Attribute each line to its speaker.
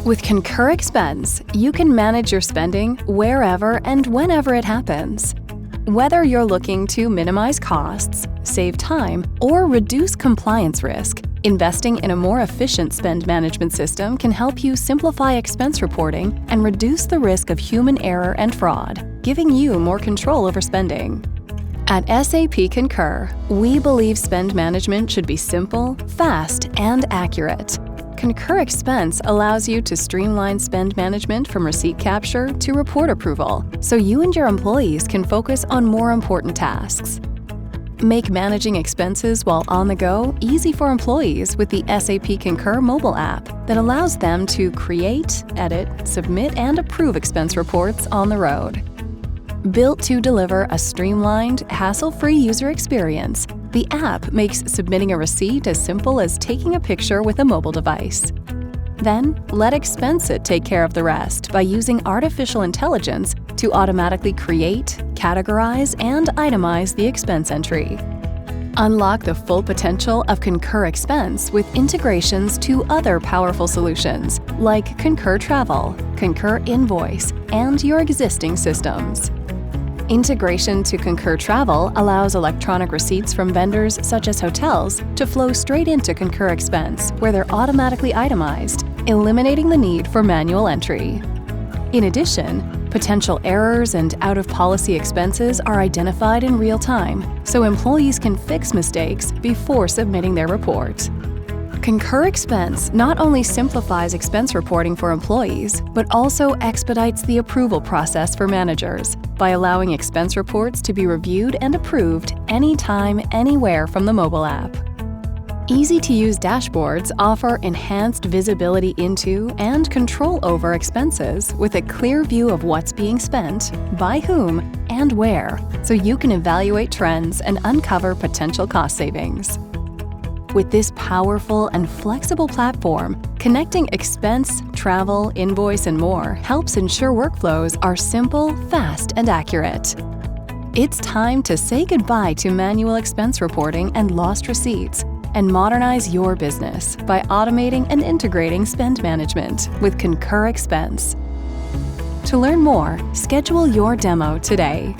Speaker 1: With Concur Expense, you can manage your spending wherever and whenever it happens. Whether you're looking to minimize costs, save time, or reduce compliance risk, investing in a more efficient spend management system can help you simplify expense reporting and reduce the risk of human error and fraud, giving you more control over spending. At SAP Concur, we believe spend management should be simple, fast, and accurate. Concur Expense allows you to streamline spend management from receipt capture to report approval, so you and your employees can focus on more important tasks. Make managing expenses while on the go easy for employees with the SAP Concur mobile app that allows them to create, edit, submit, and approve expense reports on the road. Built to deliver a streamlined, hassle-free user experience, the app makes submitting a receipt as simple as taking a picture with a mobile device. Then, let Expenseit take care of the rest by using artificial intelligence to automatically create, categorize, and itemize the expense entry. Unlock the full potential of Concur Expense with integrations to other powerful solutions like Concur Travel, Concur Invoice, and your existing systems. Integration to Concur Travel allows electronic receipts from vendors such as hotels to flow straight into Concur Expense, where they're automatically itemized, eliminating the need for manual entry. In addition, potential errors and out-of-policy expenses are identified in real time, so employees can fix mistakes before submitting their report. Concur Expense not only simplifies expense reporting for employees, but also expedites the approval process for managers by allowing expense reports to be reviewed and approved anytime, anywhere from the mobile app. Easy-to-use dashboards offer enhanced visibility into and control over expenses with a clear view of what's being spent, by whom, and where, so you can evaluate trends and uncover potential cost savings. With this powerful and flexible platform, connecting expense, travel, invoice, and more helps ensure workflows are simple, fast, and accurate. It's time to say goodbye to manual expense reporting and lost receipts, and modernize your business by automating and integrating spend management with Concur Expense. To learn more, schedule your demo today.